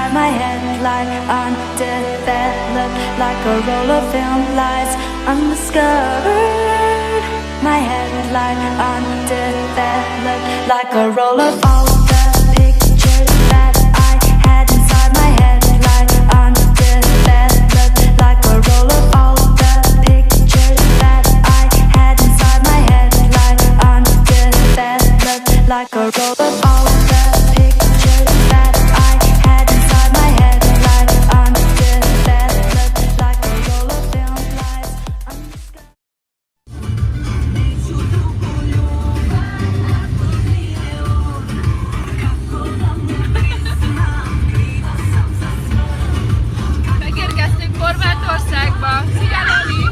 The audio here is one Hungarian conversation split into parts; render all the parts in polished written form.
inside my head like undeveloped, like a roll of film lies undiscovered. My head like undeveloped, like a roll of all the pictures that I had inside my head like undeveloped, like a roll of all the pictures that I had inside my head like undeveloped, like a roll of all the pictures that I had inside my head like undeveloped, like a roll of film lies undiscovered. Megérkeztünk Horvátországba. Szia, Loli!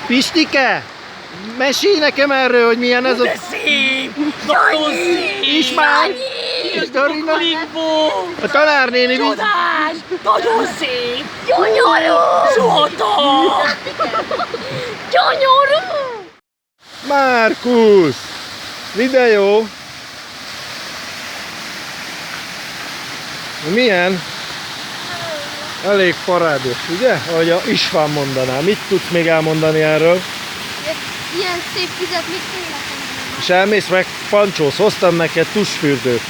Pistike, mesélj nekem erről, hogy milyen ez a... De szép! Nagyon szép! Ismár! És Dorina? A tanárnéni... Csodás! Nagyon szép! Gyönyörű! Zsolta! Gyönyörű! Márkusz! Videó! Milyen? Elég parádos, ugye? Ahogy a István mondaná. Mit tudsz még elmondani erről? Ilyen szép vizet még tényleg. És elmész meg pancsósz, hoztam neked tusfürdőt.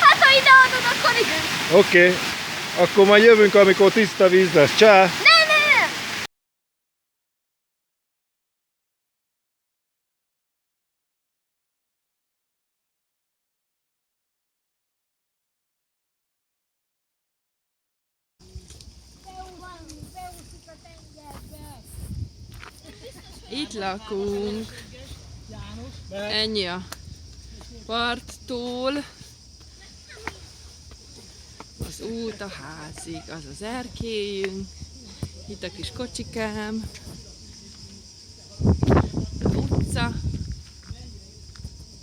Hát ha ide adod, akkor igen. Oké. Akkor majd jövünk, amikor tiszta víz lesz. Csá! Ne! Itt lakunk. Ennyi a parttól. Az út a házig, az az erkélyünk. Itt a kis kocsikám. Az utca.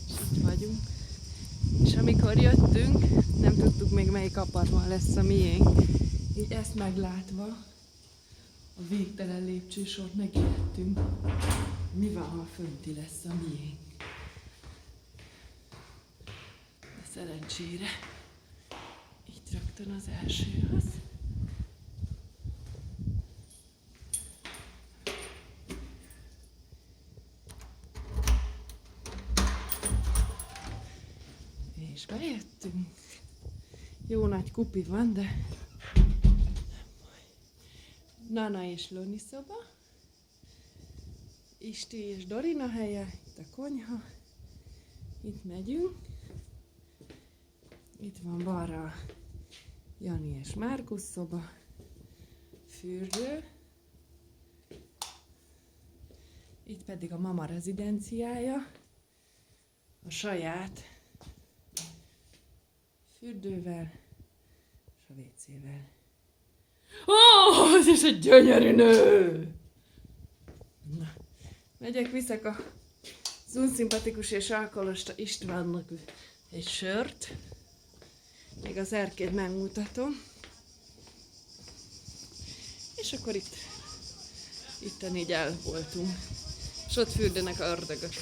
És itt vagyunk. És amikor jöttünk, nem tudtuk még melyik apartman lesz a miénk. Így ezt meglátva, a végtelen lépcsősort megijedtünk. Mi van, ha fönti lesz a miénk? De szerencsére itt rögtön az első az. És bejöttünk. Jó nagy kupi van, de nem baj. Nana és Loni szoba. Isti és Dorina helye, itt a konyha. Itt megyünk. Itt van balra Jani és Márkusz szoba. Fürdő. Itt pedig a mama rezidenciája. A saját fürdővel és a WC-vel. Ó, ez is egy gyönyörű nő! Na, megyek, viszek az unszimpatikus és alkoholista Istvánnak egy sört. Még az erkélyt megmutatom. És akkor itten így el voltunk. És ott fürdőnek a ördögök.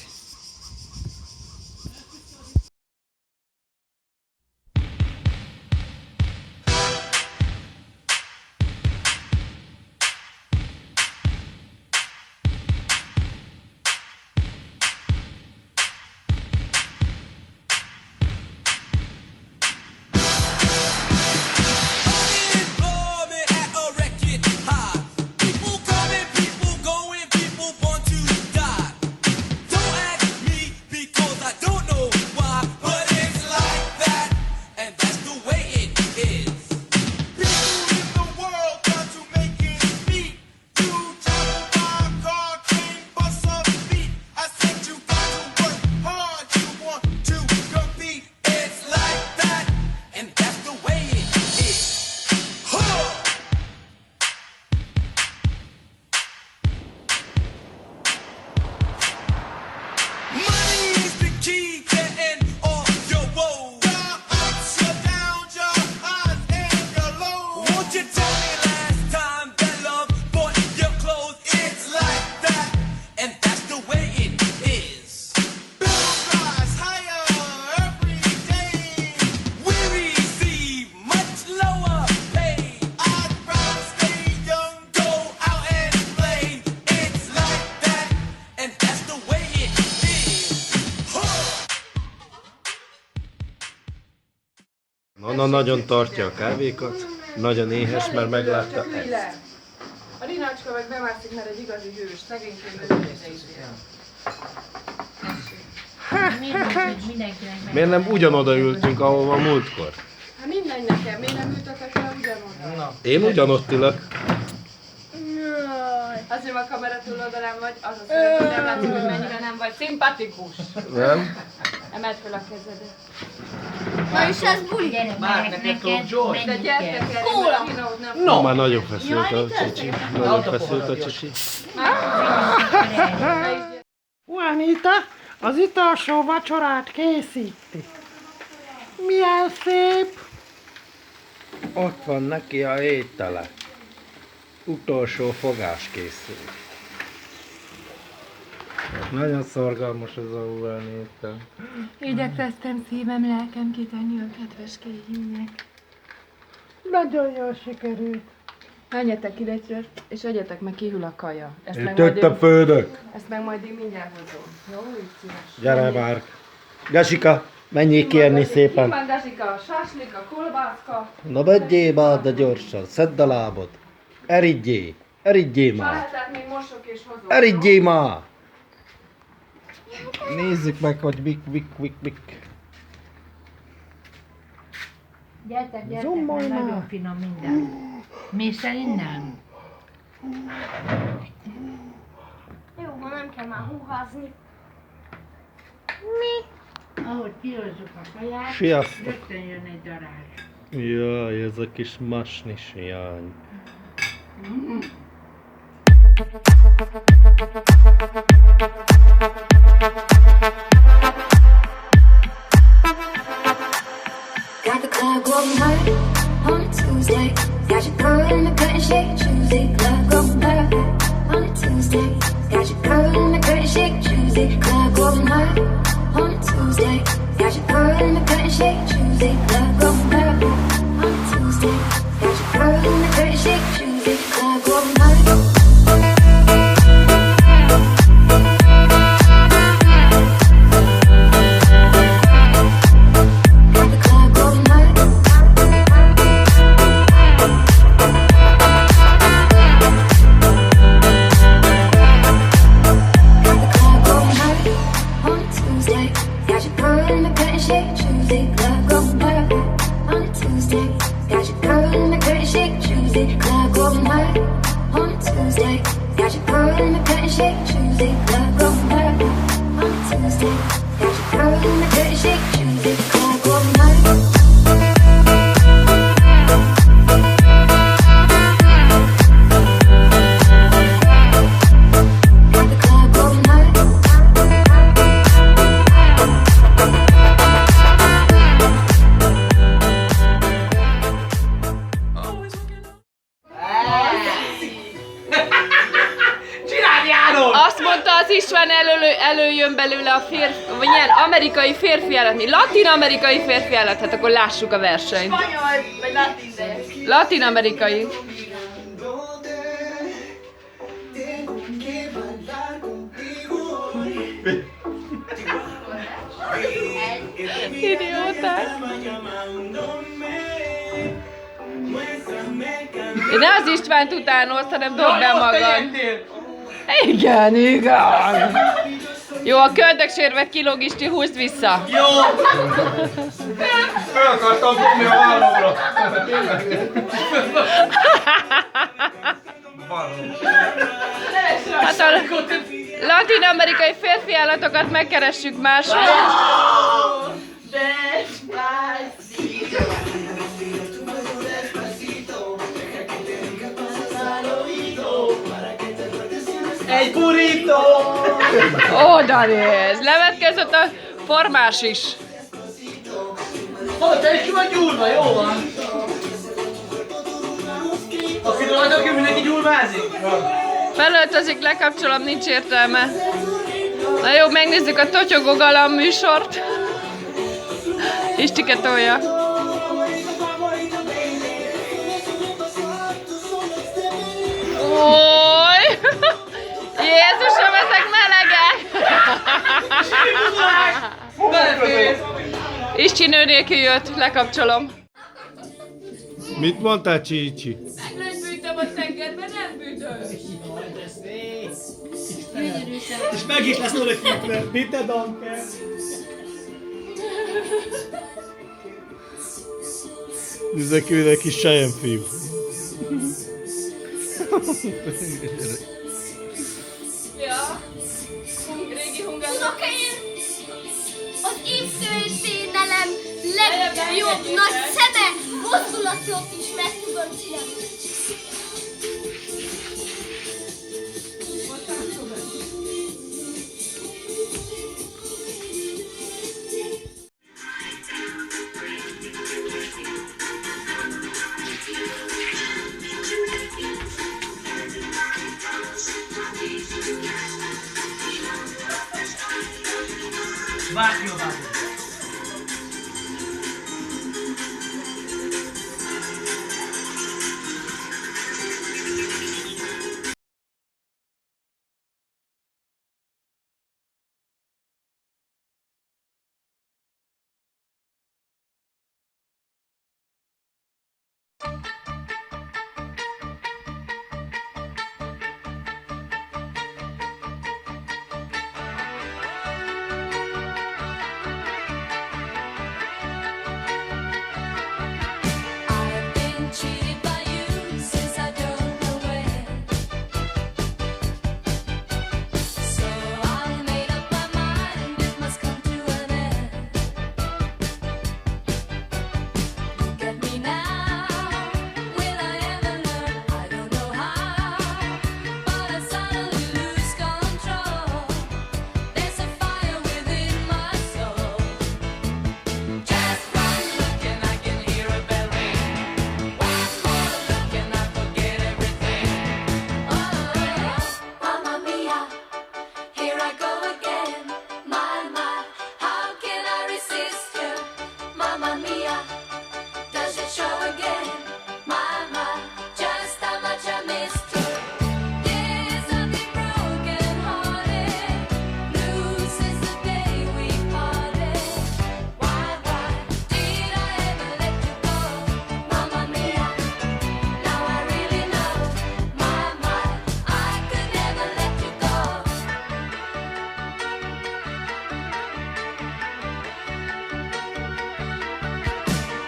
Nana nagyon tartja a kávékat, nagyon éhes, mert meglátta ezt. A Rinácska meg bemászik, mert egy igazi hős, szegényként Miért nem ugyanoda ültünk, ahova múltkor? Hát mindegy nekem, miért nem ültetek el ugyanoda? Én ugyanott ülök. Azért a kamera túloldalán vagy, az a szörny, hogy nem látszik, hogy mennyire nem vagy szimpatikus. Nem? Emeld fel a kezedet. Na és ez buli. Már neked tudok Joy. De gyertek el, mert Rinót nem No. Már nagyon feszült a csicsi. Nagyon feszült a csicsi. Juanita az utolsó vacsorát készíti. Milyen szép! Ott van neki a étele. Utolsó fogás készül. Nagyon szorgalmas ez a Juanita. Igyekeztem szívem, lelkem kitenni a kedves kéhimnek. Nagyon jól sikerült. Menjetek ide, és egyetek meg, kihűl a kaja. Ezt meg Ütött a földök. ezt meg majd én mindjárt hozom. Jó, úgy szíves. Gyere már. Gasika, menjél kérni Ki szépen. van, Gazsika? A sáslik, a kolbászka. Na vegyél már, de gyorsan. Szedd a lábod. Eridjél. Eridjél már. Salátát még mosok és hozom. Eridjél már. Nézzük meg, hogy mik. Gyertek, Zoomolj mert már. nagyon finom minden. Mész el innen? Jó, ha nem kell már húházni. Ahogy kihozzuk a kaját, Sziasztok. rögtön jön egy darázs. Jaj, ez a kis masnis hiány. Got the club going hard on a Tuesday. Got your girl in the curtain shake Tuesday. Club going hard on a Tuesday. Got your girl in the curtain shake Tuesday. Club going hard on a Tuesday. Got your girl in the curtain shake Tuesday. Club going hard on a Tuesday. Got your girl in the curtain shake Tuesday. Club going hard. Azt mondta az István, előjön belőle a férfi, vagy ilyen amerikai férfi állat, mi latin-amerikai férfi állat, hát akkor lássuk a versenyt. Spanyol, vagy latin, de... Latin-amerikai. Idióták. Ne az Istvánt utánozd, hanem dobd be magad. Igen, igen. Jó, a köldöksérvet kilóg, Isti, húzd vissza. Jó! Fel akartam dobni a vállamra. Hát a latin-amerikai férfi állatokat megkeressük máshol. Egy burrito! Oda néz! Levetkezett a formás is. Te is ki vagy gyúrva, jó van? Akit rajta mindenki gyúrvázik? Felöltözik, lekapcsolom, nincs értelme. Na jó, megnézzük a Totyogó Galamb műsort. Istike tolja. Oly! Jézusom, ezek melegek! Belefér! Isti nő nélkül jött, lekapcsolom. Mit mondtál, Csicsi? Meglőttem a tengerben, nem büdös. És meg is lesz oda fűtve. Bitte danke. Ezek egy kis selyemfiú. Ja. Régi hungár. Unokaim, az én történelem legjobb nagy szeme mozdulatot is meg tudom csinálni. Vágja, vágja. I've been cheated by you since I don't know when. So I made up my mind it must come to an end. Look at me now, will I ever learn? I don't know how, but I suddenly lose control. There's a fire within my soul. Just one look and I can hear a bell ring. One more look and I forget everything. Oh, Mamma Mia, here I go again. My, how can I resist you? Mamma Mia, does it show again? My, just how much I missed you. Yes, I've been broken hearted. Blue since the day we parted. Why did I ever let you go? Mamma Mia, now I really know. My, I could never let you go.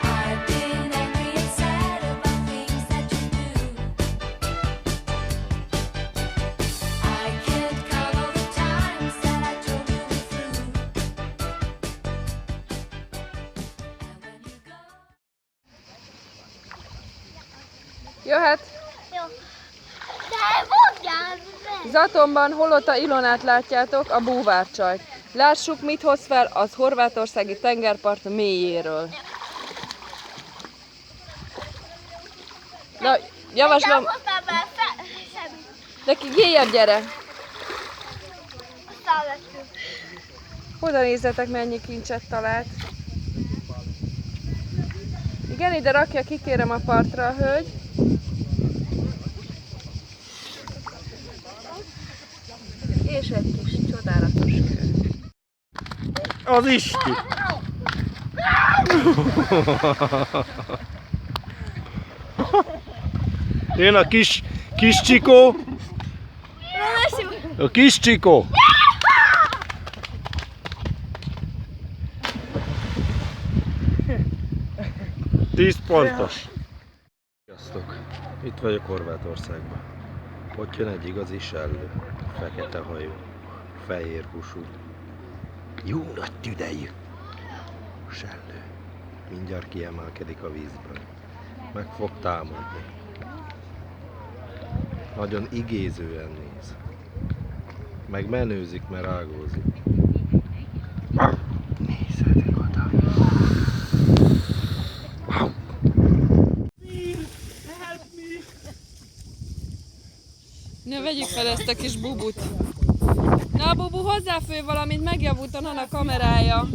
I've been angry and sad about things that you do. I can't count all the times that I told you we're through. And when you go. Jöhet. Jó. De mondjál meg! Zatonban Holota Ilonát látjátok, a búvárcsajt. Lássuk, mit hoz fel az horvátországi tengerpart mélyéről. Na, javaslom, Hoztál be semmit. neki géjjebb gyere. Aztán vettünk. Oda nézzetek, mennyi kincset talált. Igen, ide rakja, kikérem a partra a hölgy. És egy kis csodálatos kő. Az Isti! Jön a kis Csikó. A kis Csikó. Tíz pontos. Sziasztok! Itt vagyok Horvátországban. Ott jön egy igazi sellő. Fekete hajú, fehér húsú, jó nagy tüdejű sellő. Mindjárt kiemelkedik a vízből. Meg fog támadni. Nagyon igézően néz. Meg menőzik, mert ágózik. Nézzetek oda! Wow. Na, vegyük fel ezt a kis bubut. Na, Bubu, hozzáfőj valamit, megjavult a Nana kamerája.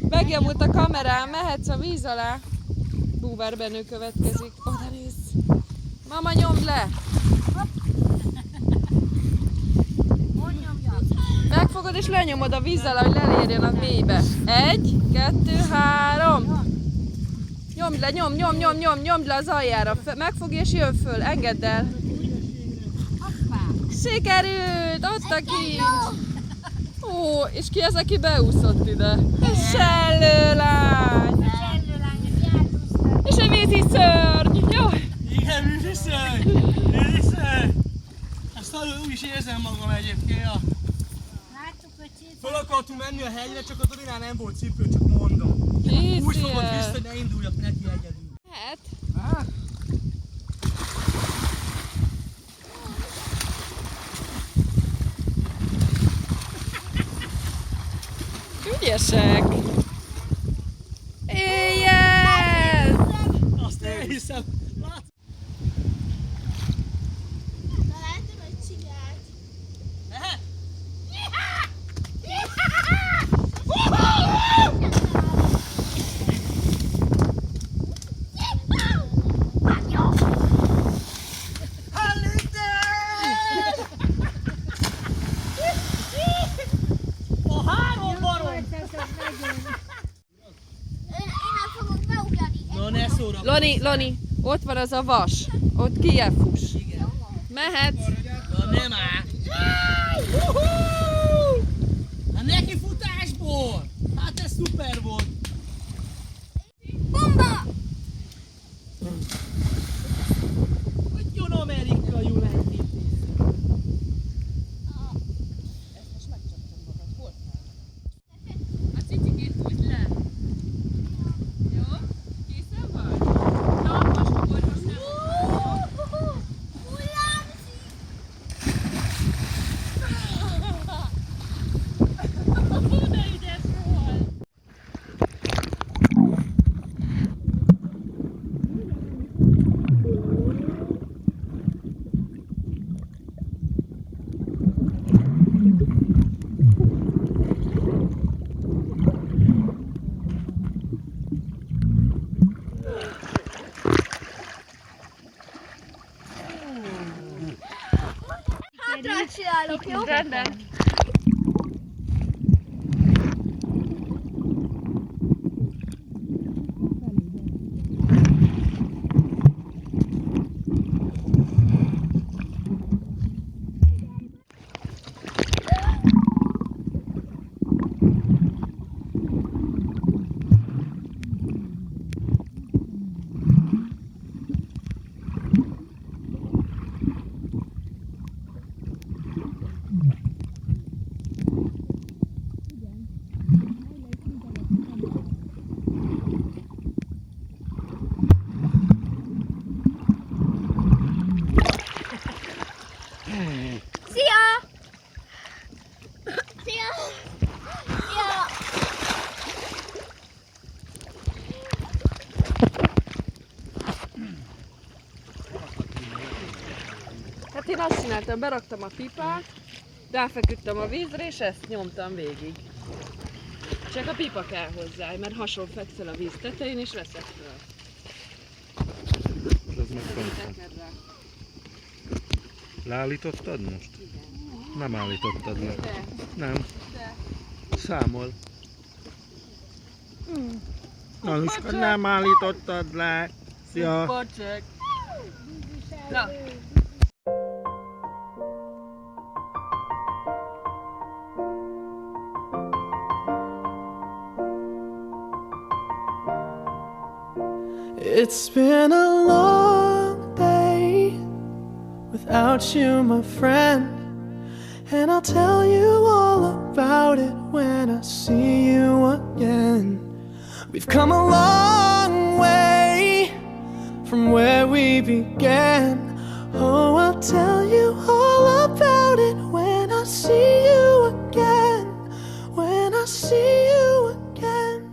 Megjavult a kamerám, mehetsz a víz alá. Búvár Benő következik. Oda nézz. Mama, nyomd le! Megfogod és lenyomod a víz alá, hogy lelérjen a mélybe. 1, 2, 3. Nyomd le, nyomd le az aljára. Megfogj és jön föl, engedd el. Sikerült, ott a kincs. Ó, és ki az, aki beúszott ide? Sellőlány. És egy vízi szörny. Jaj. Igen, műviszöny! Műviszöny! Ezt úgy is érzem magam egyébként. Ja. Föl akartunk menni a hegyre, csak a Dorinál nem volt cipő, csak mondom. Úgy fogod vissza, hogy ne induljak neki egyedül. Hát. Ügyesek! Éjjel! Azt elhiszem. Látsz? Találtam egy csigát. Lehet? A három barom! Én nem fogok beugrani. Na ne szórakozz! Loni, ott van az a vas. Ott kijebb fuss. Mehetsz. Na nem áll! A neki futásból! Hát ez szuper volt! Bomba! Adjon Amerika, Julendi! A cicikét húzd le. Jó? Készen vagy? Na, most ugorj nem. Hullámzik! De ügyes volt. Hátra csinálok, jó? Rendben. Szia! Szia! Szia! Hát én azt csináltam, beraktam a pipát, ráfeküdtem a vízre, és ezt nyomtam végig. Csak a pipa kell hozzá, mert hason fekszel a víz tetején, és veszek föl. Ez meg fontos. Leállítottad most? Nem állítottad le. De. Nem. Számol. Anuska, nem állítottad le. Szia. Bocsek. Na. It's been a long day without you, my friend, and I'll tell you all about it when I see you again. We've come a long way from where we began. Oh, I'll tell you all about it when I see you again. When I see you again.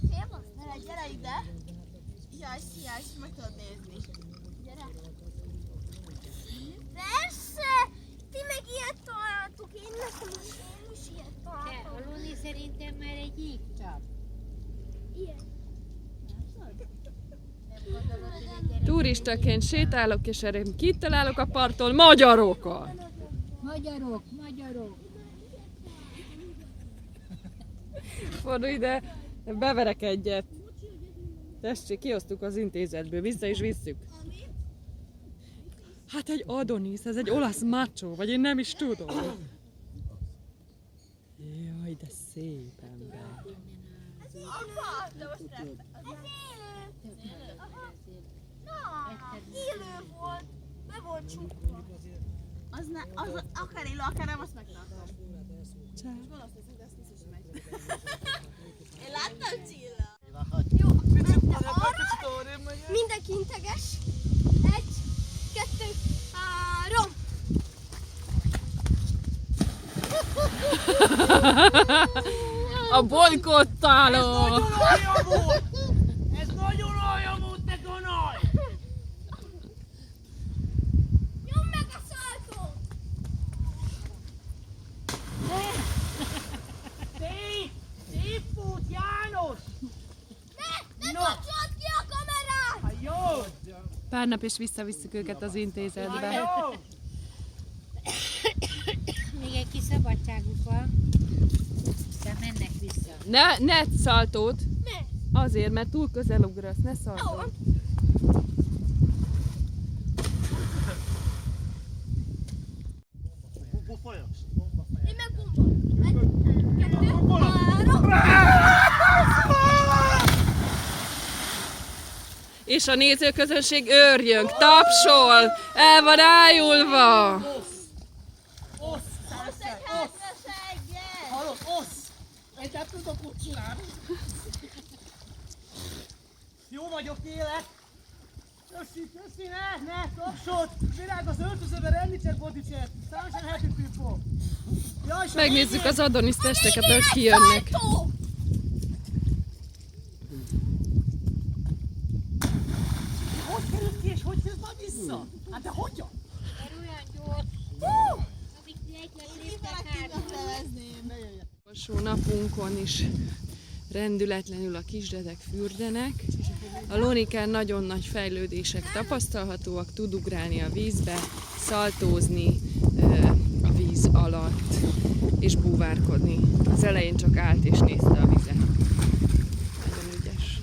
Félbasz, ne legyen, gyere ide! Jaj, szia, és meg tudod nézni. Gyere! Persze! Ti meg ilyet találtuk, én is ilyet Te, találtam. a Luni szerintem már egy égcsap. Ilyen. Turistaként sétálok, és erre kitalálok a parton magyarokat. Magyarok, magyarok. Fordulj ide, Beverek egyet. Tessék, kihoztuk az intézetből, vissza is visszük. Hát egy Adonis, ez egy olasz macho, vagy én nem is tudom. Jaj, de szép ember. Apa! De most ez élő! Aha. Na, élő volt. Be volt csukva. Az akár élő, akár nem, azt megtartom. És gonosz leszünk, de azt biztos, hogy megy. Én láttam Csilla. Jó, mente arra. Mindenki integes. 1, 2, 3. A bolykottáló! Ez nagyon olyan volt, te ganaj! Nyomd meg a szaltót! Szép volt, János! Ne kapcsolt ki a kamerát! Hát jó! Pár nap és visszavisszük őket az intézetbe. Jó! Még egy kis szabadságuk van, de mennek vissza. Ne szaltót! Ne! Azért, mert túl közel ugrasz, ne szaltót. Én meg bomba. 1, 2, 3. És a nézőközönség őrjön, tapsol, el van ájulva. Osz! Hallod, osz! Én nem tudok úgy csinálni. Jó vagyok, élek. Köszi, ne, tapsod! Virág az öltözőben rendítsek bodycset. Számosan happy people. Jaj, Megnézzük az Adonis testeket, hogy kijönnek. Hogy került ki és hogy jött már vissza? Hát de hogyan? Mert olyan gyors, amik egyet léptek hátra. Utolsó napunkon is rendületlenül a kisdedek fürdenek. A Lonikán nagyon nagy fejlődések tapasztalhatóak, tud ugrálni a vízbe, szaltózni a víz alatt és búvárkodni. Az elején csak állt és nézte a vizet. Nagyon ügyes.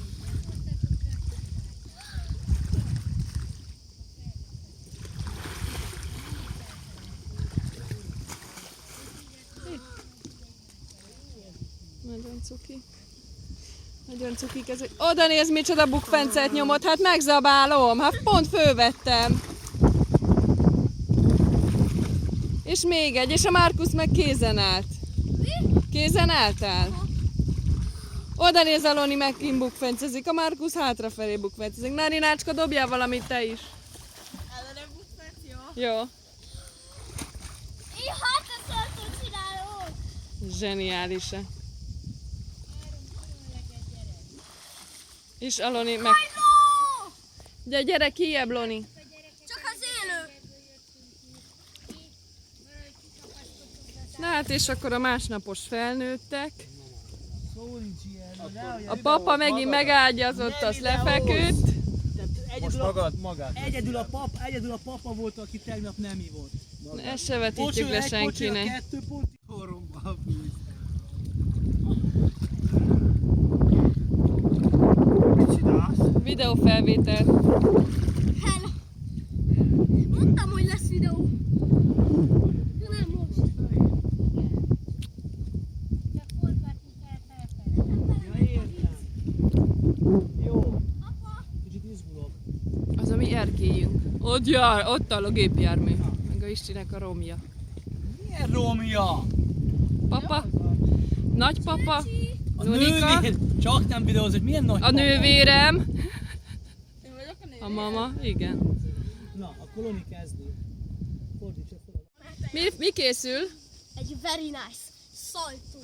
Nagyon cuki. Nagyon cukik ezek. Oda nézd, micsoda bukfencet nyomott, hát megzabálom, hát pont fölvettem. És még egy, és a Márkusz meg kézen állt. Kézen álltál? Oda néz, a Loni megint bukfencezik, a Márkusz hátrafelé bukfencezik. Na, Rinácska, dobjál valamit te is. Ellene bukfenc, jó? Jó. Én hátraszaltót csinálok! Zseniális-e. És a Loni meg... Hajló! De gyere kijebb, Loni. Csak az élő! Na hát és akkor a másnapos felnőttek. Szó nincs ilyen. A papa megint megágyazott, az lefeküdt. Egyedül a papa volt, aki tegnap nem ivott. Ezt se vetítjük le senkinek. 2 pont. Horomba a víz. Mit csinálsz? Videófelvétel. Hello! Mondtam, hogy lesz videó. De nem most. Csak forgatni kell felfelé. Ja, értem. Jó. Kicsit izgulok. Az a mi erkélyünk. Ott jár, ott áll a gépjármű. Meg a Istinek a romja. Milyen romja? Papa, nagypapa, A Lunika, nővér. Csak nem videóz, hogy milyen nagy a papa. nővérem, Én vagyok a nő. a mama, igen. Na, a koloni kezdő. Fordítsa fel. Mi készül? Egy very nice szaltó.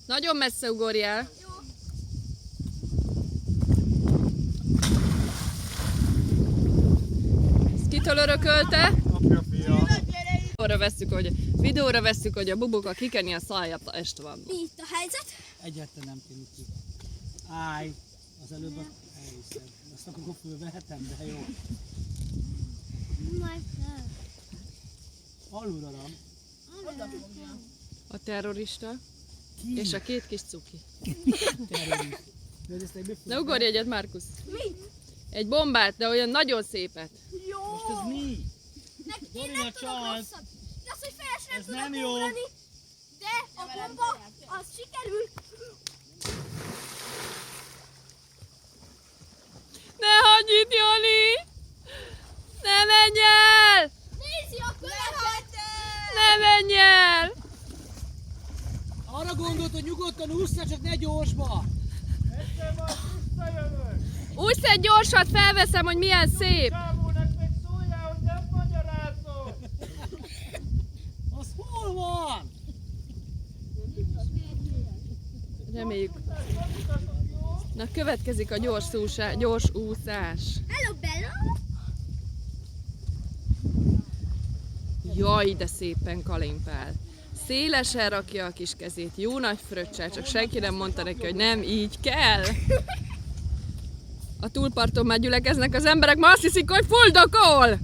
Nagyon messze ugorjál. Jó. Ezt kitől örökölte? Apja, fia. Videóra vesszük, hogy a buboka kikeni a száját est van. Mi itt a helyzet? Egyáltalán nem tűnik ki. Állj, az előbb elhiszem. Azt akkor fölvehetem, de jó. Majd nem. Alulra. A terrorista. És a két kis cuki. Na ugorj egyet, Markus. Mit? Egy bombát, de olyan nagyon szépet. Jó! Most ez mi? Én Dorina, nem tudok csald! rosszat. De az, hogy feles nem Ez tudok nem jó. ugrani, de a bomba, az sikerül. Ne hagyj itt, Jani! Ne menj el! Nézi a követ! Ne menj el! Arra gondolt, hogy nyugodtan ússzál, csak ne gyorsba! Ússz egy gyorsat, felveszem, hogy milyen szép! Az hol van? Reméljük. Na, következik a gyors úszás. Hello, Bella! Jaj, de szépen kalimpál. Szélesen rakja a kis kezét, jó nagy fröccsel, csak senki nem mondta neki, hogy nem így kell. A túlparton már gyülekeznek az emberek, ma azt hiszik, hogy fuldokol!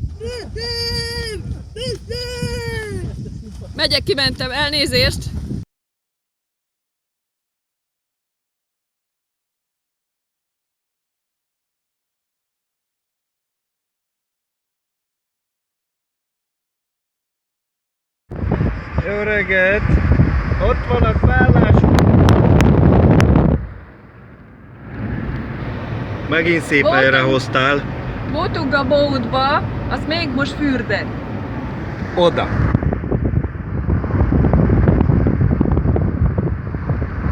Megyek, kimentem, elnézést! Jó reggelt! Ott van a szállásunk! Megint szép Voltam. helyre hoztál. Voltunk a boatba, azt még most fürdek. Oda.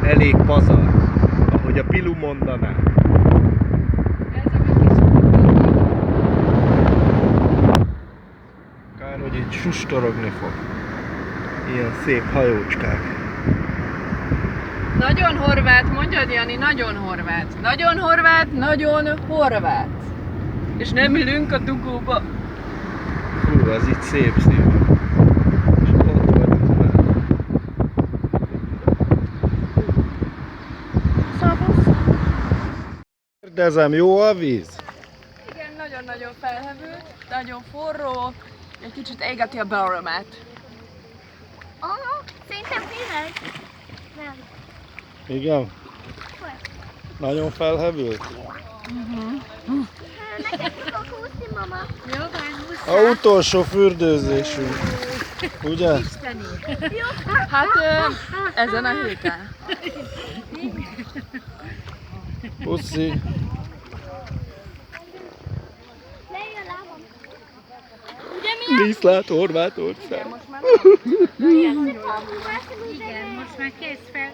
Elég pazar, ahogy a Pilu mondaná. Kár, hogy itt sustorogni fog. Ilyen szép hajócskák. Nagyon horvát, mondjad Jani, nagyon horvát. Nagyon horvát, nagyon horvát. És nem ülünk a dugóba. Hú, az itt szép. És ott vagyunk már. Kérdezem, jó a víz? Igen, nagyon-nagyon felhevült, nagyon forró, egy kicsit égeti a bőrömet. Aha, szerintem tényleg. Nem. Igen? Nagyon felhevült? Neked tudok húzni, mama. Jó van, A utolsó fürdőzésünk. Ugye? Hát ezen a héten. Puszi. Lejjön a lábam. Ugye mi Viszlát Horvátország. Igen, most már kezd fel.